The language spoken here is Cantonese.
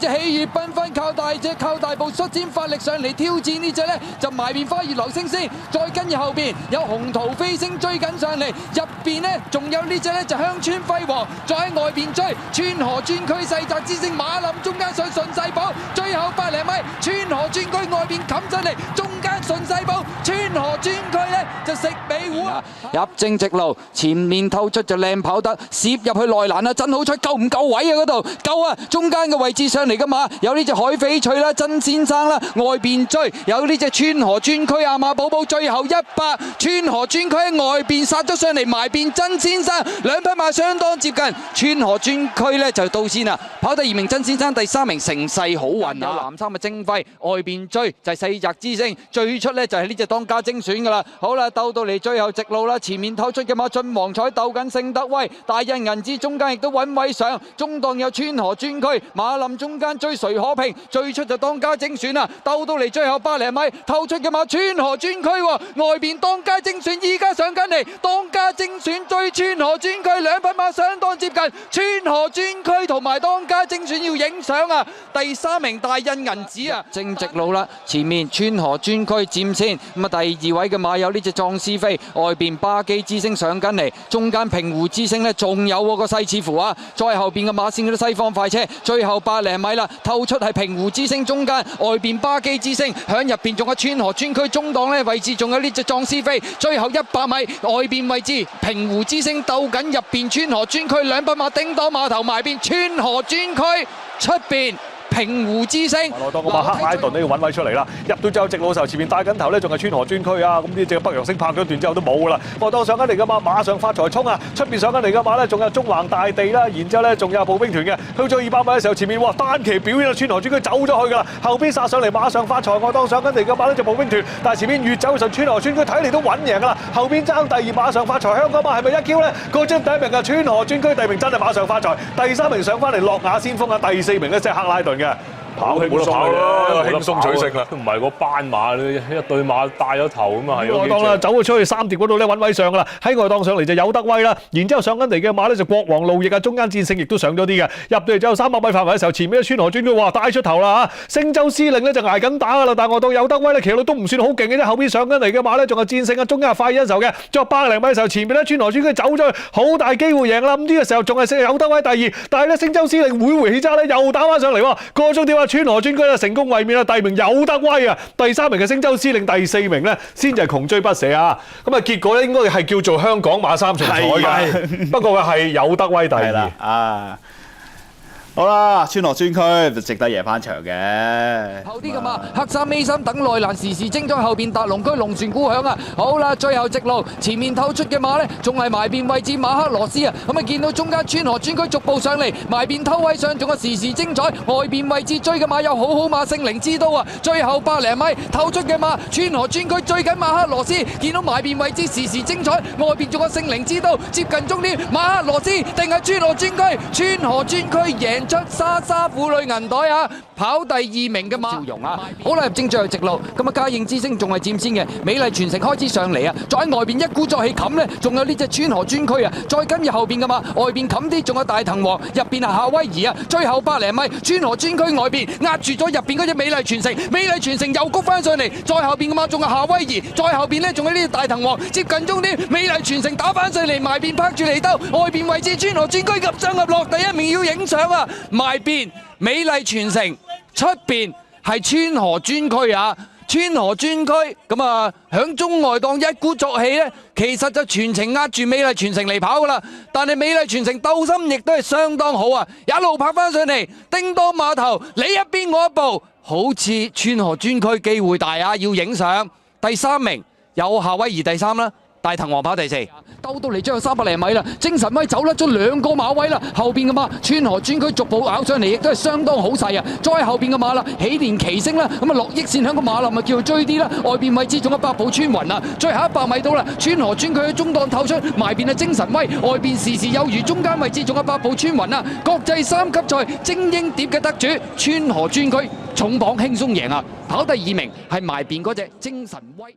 隻喜悅繽紛靠大步率先發力上嚟挑戰呢隻呢，就埋邊花月流星先，再跟住後邊有紅桃飛星追緊上嚟，入邊呢仲有呢隻呢就鄉村輝煌，再喺外邊追川河專區世澤之星馬林中間上順勢寶，最後百零米川河專區外邊冚上嚟，中間順勢寶川河專區呢就食尾糊啊！入正直路，前面透出就靚跑得，攝入去內欄啊！真好彩，夠唔夠位啊？嗰度夠啊！中間嘅位置上嚟噶嘛，有呢隻海翡翠啦、曾先生啦，外邊追有呢隻川河專區阿馬寶寶，最後100川河專區喺外邊殺咗上嚟，埋邊曾先生兩匹馬相當接近，川河專區呢就到先啦，跑第2名曾先生，第3名盛世好運有藍衫嘅精輝，外邊追就係世澤之星，最出呢就係呢隻當家精選噶啦。好啦，鬥到嚟最後直路啦，前面透出嘅馬晉皇彩鬥緊聖德威，大印銀紙中間亦都穩位上，中檔有川河專區，馬林中間追誰可拼，最出就當家精選啦，鬥到嚟最後百零米，透出嘅馬川河專區喎，外邊當家精選依家上緊嚟，當家精選追川河專區，兩匹馬相當接近，川河專區同埋當家精選要影相啊，第3名大印銀紙啊，正直路啦，前面川河專區佔先，咁啊第2位嘅馬有呢隻壯思飛，外邊巴基之星上緊嚟，中間平湖之星呢仲有個勢似乎啊，再後邊嘅馬線嗰啲西方快車，最後百零米啦，透出係平湖之星中間，外邊巴基之星響入邊仲有川河專區中檔呢位置，仲有呢隻壯思飛，最後100米外邊位置平湖之星鬥緊入邊川河專區，兩匹馬叮當碼頭埋邊川河專區出邊。平湖之星，當個馬克拉頓呢要揾位出嚟啦，入到最後直路嘅時候，前面帶緊頭呢仲係川河專區啊，咁呢隻北洋星拍咗段之後都冇噶啦，我當上緊嚟嘅馬馬上發財衝啊，出邊上緊嚟嘅馬呢仲有中橫大地啦，然之後呢仲有步兵團嘅，去咗200米嘅時候，前面哇單騎表演啊，川河專區走咗去噶啦，後邊殺上嚟馬上發財，我當上緊嚟嘅馬呢就步兵團，但係前面越走嘅時候，川河專區睇嚟都穩贏噶啦，後邊爭第2馬上發財，香港馬係咪一 Q 呢？個張第1名嘅川河專區，第2名真係馬上發財，第3名上翻嚟諾亞先鋒啊，第4名呢即係克拉頓嘅。跑冇得跑啦，輕鬆取勝啦，都唔係個班馬，一對馬帶咗頭咁啊，係。外檔啦，走咗出去3碟嗰度咧揾位上噶啦，喺外檔上嚟就有德威啦，然之後上緊嚟嘅馬咧就國王路易啊，中間戰勝亦都上咗啲嘅，入到嚟之後300米範圍嘅時候，前面嘅川河專區哇帶出頭啦嚇，星洲司令咧就捱緊打噶啦，但係外檔有德威咧騎到都唔算好勁嘅啫，後邊上緊嚟嘅馬咧仲係戰勝啊，中間係快恩仇嘅，再100零米嘅時候，前邊咧川河專區走咗去，好大機會贏啦，咁呢個時候仲係有德威第2，但係咧星洲司令每回起揸咧又打翻上嚟喎，個中點啊川河專區啊！成功衛冕啦，第2名有德威啊，第3名嘅星洲司令，第4名咧先至係窮追不捨啊！咁啊結果咧應該係叫做香港馬3重彩嘅，不過係有德威第2啊。好啦，川河專區就值得贏翻場嘅。後啲噶嘛，黑衫尾衫等內欄時時精彩，後邊達龍區龍船鼓響啊！好啦，最後直路前面透出嘅馬呢，仲係埋邊位置馬克羅斯啊！咁啊見到中間川河專區逐步上嚟，埋邊偷位上仲有時時精彩，外邊位置追嘅馬有好好馬聖靈之都啊！最後100零米透出嘅馬川河專區追緊馬克羅斯，見到埋邊位置時時精彩，外邊仲有聖靈之都接近終點，馬克羅斯定係川河專區，川河專區贏出莎莎婦女銀袋啊！跑第2名嘅馬趙容啊！好啦，入正最後直路，咁啊嘉應之星仲係佔先嘅，美麗傳承開始上嚟啊！再喺外邊一鼓作氣冚呢，仲有呢隻川河專區啊！再跟住後邊嘅馬，外邊冚啲仲有大藤王，入邊係夏威夷啊！最後100零米，川河專區外邊壓住咗入邊嗰隻美麗傳承，美麗傳承又谷翻上嚟，再後邊嘅馬仲係夏威夷，再後邊呢仲有呢隻大藤王，接近終點，美麗傳承打翻上嚟，埋邊拍住嚟兜，外邊位置川河專區入上入落，第1名要影相啊！埋邊美麗傳承，出邊係川河專區啊！川河專區咁啊，響中外檔一鼓作氣呢，其實就全程壓住美麗傳承嚟跑噶啦。但係美麗傳承鬥心亦都係相當好啊！一路拍翻上嚟，叮當碼頭，你一邊我一步，好似川河專區機會大啊！要影相，第3名有夏威夷第3啦。大藤王跑第4，兜到嚟最後300零米啦，精神威走甩咗2個馬位啦，後邊嘅馬川河專區逐步咬上嚟，亦都係相當好勢啊！再後邊嘅馬啦，喜蓮奇星啦，咁啊樂益線響個馬林啊叫佢追啲啦，外邊位置仲有百步穿雲啊，最後100米到啦，川河專區喺中檔透出，埋邊係精神威，外邊時時有餘，中間位置仲有百步穿雲啊！國際3級賽精英碟嘅得主川河專區重磅輕鬆贏啊！跑第2名係埋邊嗰隻精神威。